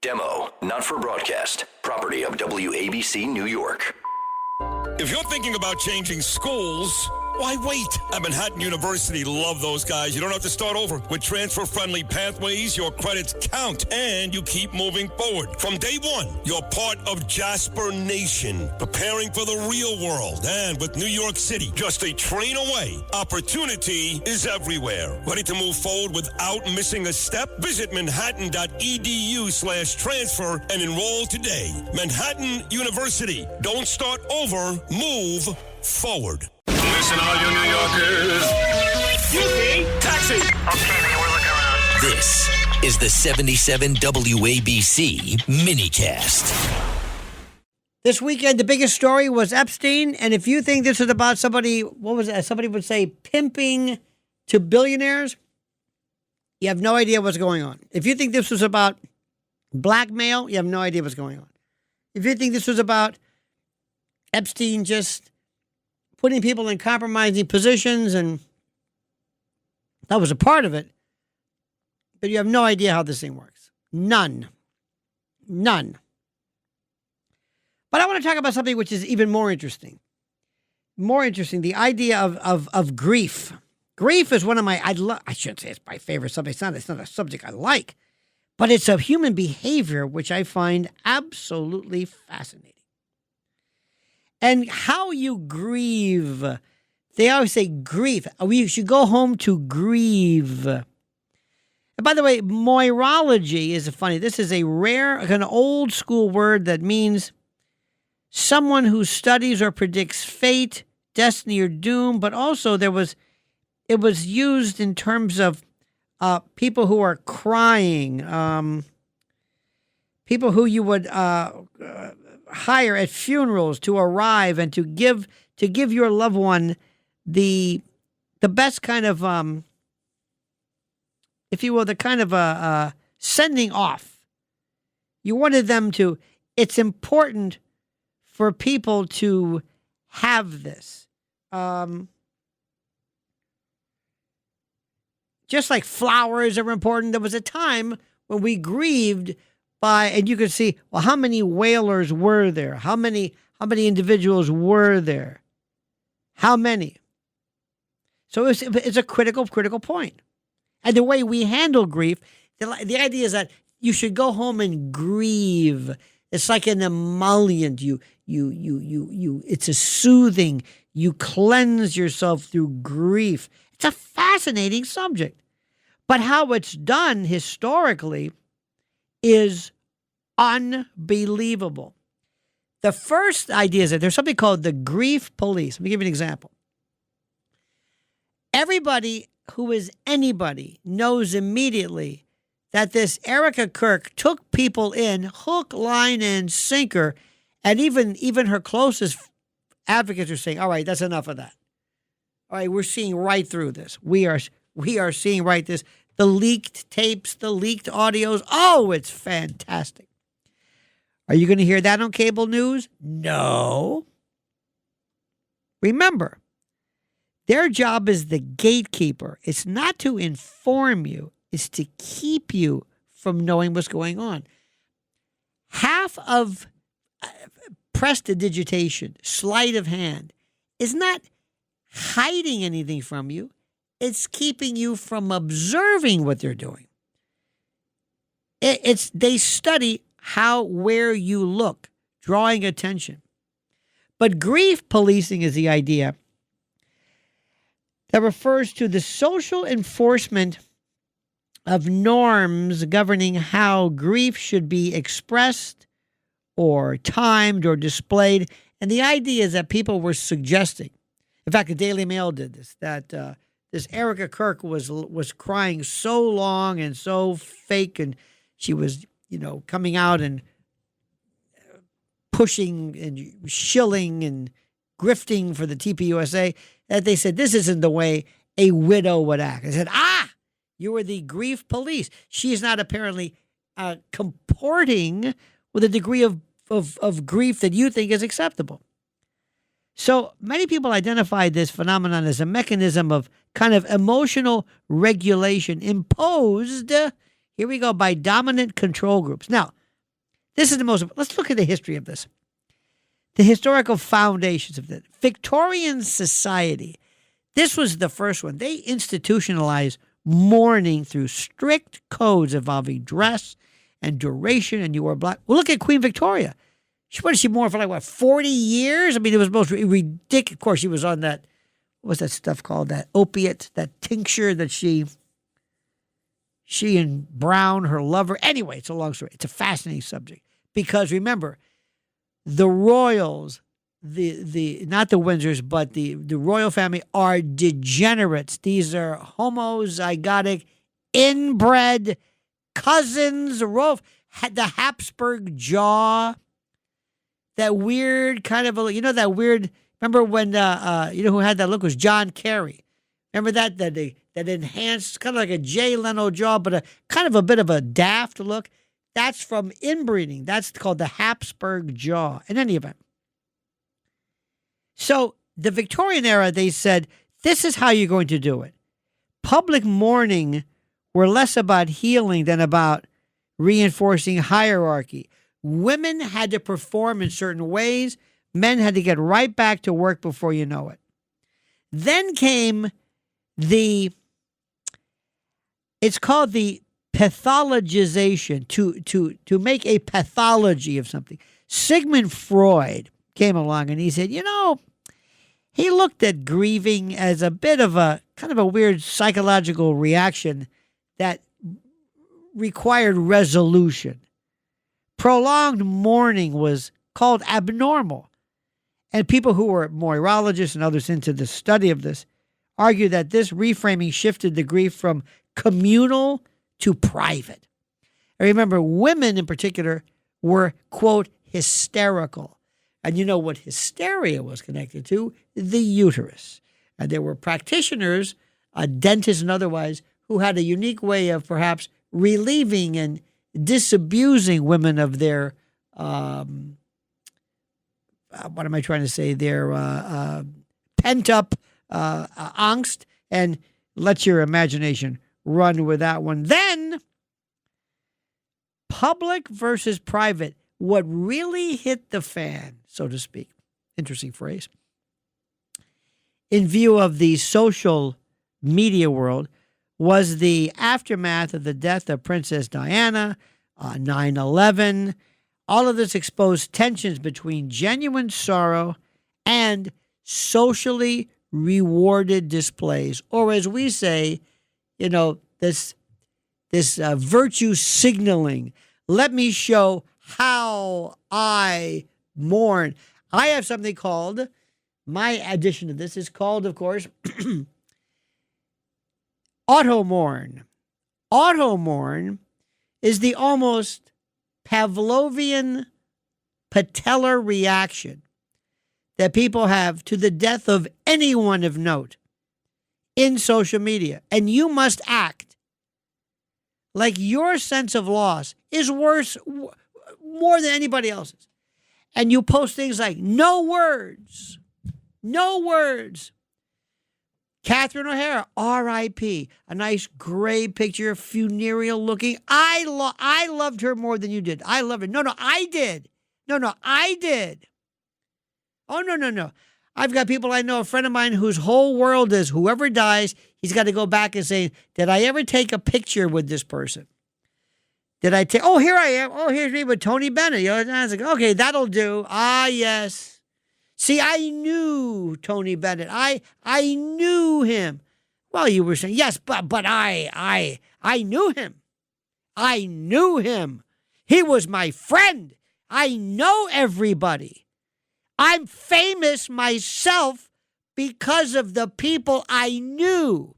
Demo, not for broadcast. Property of WABC New York. If you're thinking about changing schools, why wait? At Manhattan University, love those guys. You don't have to start over. With transfer-friendly pathways, your credits count, and you keep moving forward. From day one, you're part of Jasper Nation, preparing for the real world. And with New York City just a train away, opportunity is everywhere. Ready to move forward without missing a step? Visit manhattan.edu/transfer and enroll today. Manhattan University. Don't start over, move forward. Listen, all you New Yorkers. Easy. Taxi. Okay, man, we're looking around. This is the 77 WABC minicast. This weekend, the biggest story was Epstein. And if you think this is about somebody, what was it? Somebody would say pimping to billionaires. You have no idea what's going on. If you think this was about blackmail, you have no idea what's going on. If you think this was about Epstein just putting people in compromising positions, and that was a part of it, but you have no idea how this thing works. None. But I want to talk about something which is even more interesting. The idea of grief. Grief is one of my, I shouldn't say it's my favorite subject. It's not a subject I like, but it's a human behavior which I find absolutely fascinating. And how you grieve. They always say grief. We should go home to grieve. And by the way, moirology is funny. This is a rare, an old school word that means someone who studies or predicts fate, destiny, or doom. But also it was used in terms of people who are crying, people who you would hire at funerals to arrive and to give your loved one the best kind of if you will, the kind of sending off. You wanted them to. It's important for people to have this. Just like flowers are important, there was a time when we grieved and you could see, well, how many whalers were there? How many individuals were there? How many? So it's a critical point. And the way we handle grief, the idea is that you should go home and grieve. It's like an emollient. It's a soothing. You cleanse yourself through grief. It's a fascinating subject. But how it's done historically is unbelievable. The first idea is that there's something called the grief police. Let me give you an example. Everybody who is anybody knows immediately that this Erica Kirk took people in hook, line, and sinker, and even her closest advocates are saying, all right, that's enough of that. All right, we're seeing right through this. We are seeing right this. The leaked tapes, the leaked audios. Oh, it's fantastic. Are you going to hear that on cable news? No. Remember, their job is the gatekeeper. It's not to inform you. It's to keep you from knowing what's going on. Half of prestidigitation, sleight of hand, is not hiding anything from you. It's keeping you from observing what they're doing. They study where you look, drawing attention. But grief policing is the idea that refers to the social enforcement of norms governing how grief should be expressed or timed or displayed. And the idea is that people were suggesting, in fact, the Daily Mail did this, that this Erica Kirk was crying so long and so fake, and she was, coming out and pushing and shilling and grifting for the TPUSA, that they said this isn't the way a widow would act. I said, you were the grief police. She is not apparently comporting with a degree of grief that you think is acceptable. So many people identify this phenomenon as a mechanism of kind of emotional regulation imposed, here we go, by dominant control groups. Now, This is the most. Let's look at the history of this. The historical foundations of the Victorian society. This was the first one. They institutionalized mourning through strict codes involving dress and duration, and you wore black. Well, look at Queen Victoria. What did she mourn for, 40 years? I mean, it was most ridiculous. Of course, she was on that, what's that stuff called? That opiate, that tincture that she and Brown, her lover. Anyway, it's a long story. It's a fascinating subject. Because remember, the royals, the not the Windsors, but the royal family are degenerates. These are homozygotic, inbred cousins, the Habsburg jaw, that weird kind of, that weird, remember when, who had that look was John Kerry. Remember that enhanced, kind of like a Jay Leno jaw, but a kind of a bit of a daft look. That's from inbreeding. That's called the Habsburg jaw. In any event. So the Victorian era, they said, this is how you're going to do it. Public mourning were less about healing than about reinforcing hierarchy. Women had to perform in certain ways. Men had to get right back to work before you know it. Then came it's called the pathologization, to make a pathology of something. Sigmund Freud came along and he said, he looked at grieving as a bit of a kind of a weird psychological reaction that required resolution. Prolonged mourning was called abnormal. And people who were morologists and others into the study of this argue that this reframing shifted the grief from communal to private. And remember, women in particular were, quote, hysterical. And you know what hysteria was connected to? The uterus. And there were practitioners, dentists and otherwise, who had a unique way of perhaps relieving and disabusing women of their, what am I trying to say, their pent-up angst, and let your imagination run with that one. Then, public versus private, what really hit the fan, so to speak, interesting phrase, in view of the social media world, was the aftermath of the death of Princess Diana, 9/11. All of this exposed tensions between genuine sorrow and socially rewarded displays, or as we say, this virtue signaling. Let me show how I mourn. I have something called, my addition to this is called, of course, auto-mourn. Auto-mourn is the almost Pavlovian patellar reaction that people have to the death of anyone of note in social media. And you must act like your sense of loss is worse, more than anybody else's. And you post things like, no words. Catherine O'Hara, R.I.P. A nice gray picture, funereal looking. I loved her more than you did. I loved her. No, I did. I did. Oh, no. I've got people I know, a friend of mine whose whole world is whoever dies, he's got to go back and say, did I ever take a picture with this person? Did I take, here I am. Oh, here's me with Tony Bennett. I was like, okay, that'll do. Ah, yes. See, I knew Tony Bennett. I knew him. Well, you were saying, yes, but I knew him. I knew him. He was my friend. I know everybody. I'm famous myself because of the people I knew.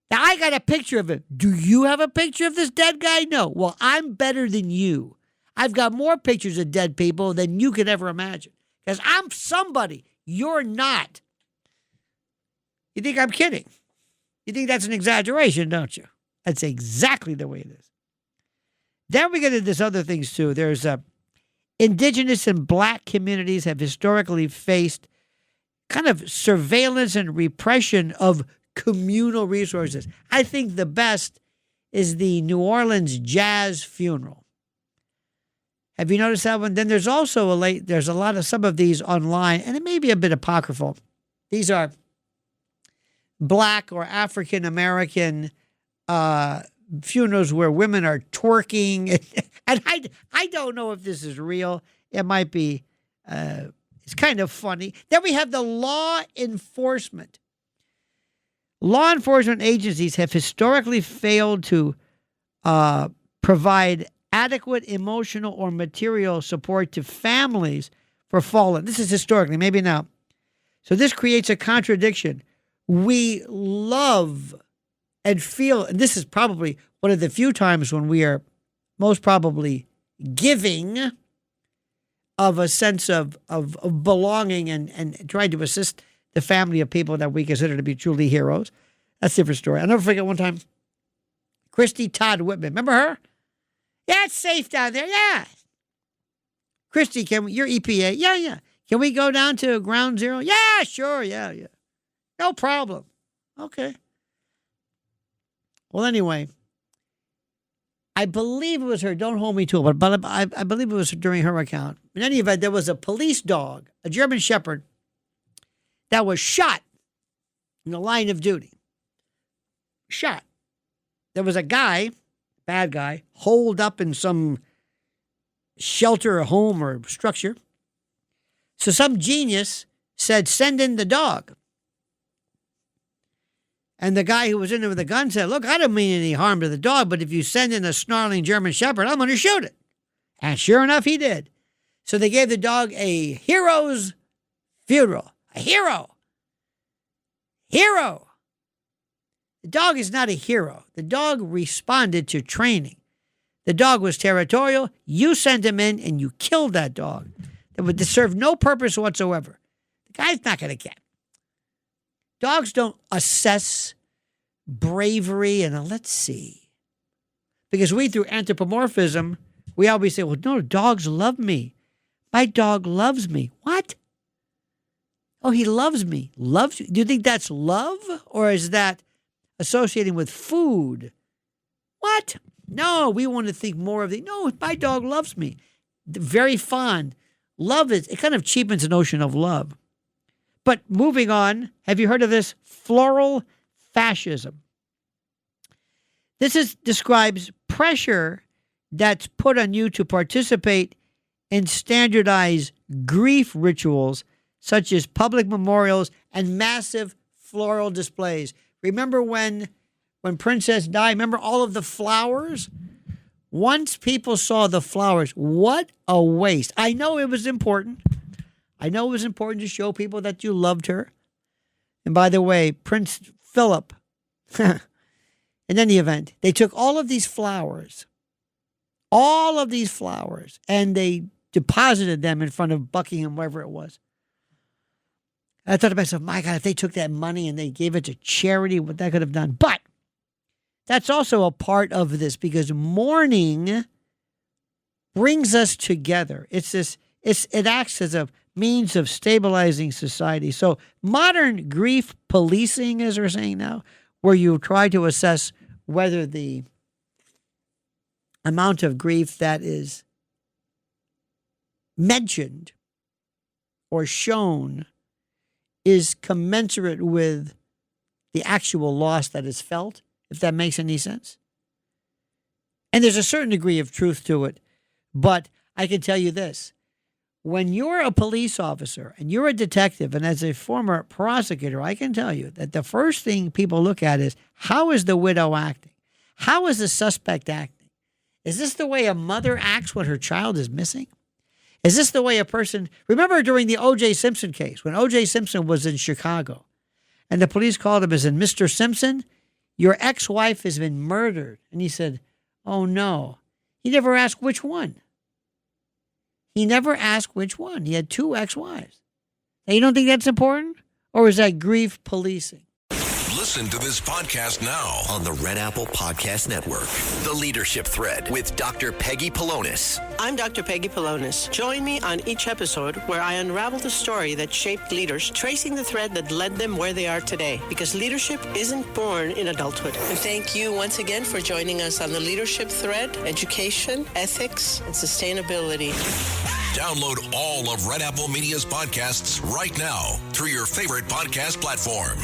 Now, I got a picture of him. Do you have a picture of this dead guy? No. Well, I'm better than you. I've got more pictures of dead people than you could ever imagine. Because I'm somebody. You're not. You think I'm kidding? You think that's an exaggeration, don't you? That's exactly the way it is. Then we get into this other things, too. There's indigenous and black communities have historically faced kind of surveillance and repression of communal resources. I think the best is the New Orleans jazz funeral. Have you noticed that one? Then there's also there's a lot of some of these online, and it may be a bit apocryphal. These are Black or African American funerals where women are twerking, and I don't know if this is real. It might be. It's kind of funny. Then we have the law enforcement. Law enforcement agencies have historically failed to provide adequate emotional or material support to families for fallen. This is historically, maybe now. So this creates a contradiction. We love and feel, and this is probably one of the few times when we are most probably giving of a sense of belonging and trying to assist the family of people that we consider to be truly heroes. That's a different story. I'll never forget one time, Christy Todd Whitman. Remember her? Yeah, it's safe down there. Yeah. Christy, you're EPA. Yeah. Can we go down to ground zero? Yeah, sure. Yeah. No problem. Okay. Well, anyway, I believe it was her. Don't hold me to it, but I believe it was during her account. In any event, there was a police dog, a German Shepherd, that was shot in the line of duty. Shot. There was a guy, bad guy, holed up in some shelter or home or structure. So some genius said, send in the dog. And the guy who was in there with the gun said, look, I don't mean any harm to the dog, but if you send in a snarling German Shepherd, I'm going to shoot it. And sure enough, he did. So they gave the dog a hero's funeral. A hero. Hero. The dog is not a hero. The dog responded to training. The dog was territorial. You sent him in and you killed that dog. That would serve no purpose whatsoever. The guy's not going to get. Dogs don't assess bravery and let's see. Because we, through anthropomorphism, we always say, well, no, dogs love me. My dog loves me. What? Oh, he loves me. Loves you? Do you think that's love? Or is that associating with food? What? No, we want to think more of no, my dog loves me. Very fond. Love it kind of cheapens the notion of love. But moving on, have you heard of this? Floral fascism. This describes pressure that's put on you to participate in standardized grief rituals such as public memorials and massive floral displays. Remember when Princess died? Remember all of the flowers? Once people saw the flowers, what a waste. I know it was important. I know it was important to show people that you loved her. And by the way, Prince Philip, in any event, they took all of these flowers, and they deposited them in front of Buckingham, wherever it was. I thought to myself, my God, if they took that money and they gave it to charity, what that could have done. But that's also a part of this because mourning brings us together. It acts as a means of stabilizing society. So modern grief policing, as we're saying now, where you try to assess whether the amount of grief that is mentioned or shown is commensurate with the actual loss that is felt, if that makes any sense. And there's a certain degree of truth to it, but I can tell you this. When you're a police officer and you're a detective, and as a former prosecutor, I can tell you that the first thing people look at is, how is the widow acting? How is the suspect acting? Is this the way a mother acts when her child is missing? Is this the way a person... Remember during the O.J. Simpson case, when O.J. Simpson was in Chicago, and the police called him and said, Mr. Simpson, your ex-wife has been murdered. And he said, oh, no. He never asked which one. He never asked which one. He had two ex-wives. Now, you don't think that's important? Or is that grief policing? Listen to this podcast now On the Red Apple Podcast Network. The Leadership Thread with Dr. Peggy Polonis. I'm Dr. Peggy Polonis. Join me on each episode where I unravel the story that shaped leaders, tracing the thread that led them where they are today. Because leadership isn't born in adulthood. And thank you once again for joining us on the Leadership Thread, education, ethics, and sustainability. Download all of Red Apple Media's podcasts right now through your favorite podcast platform.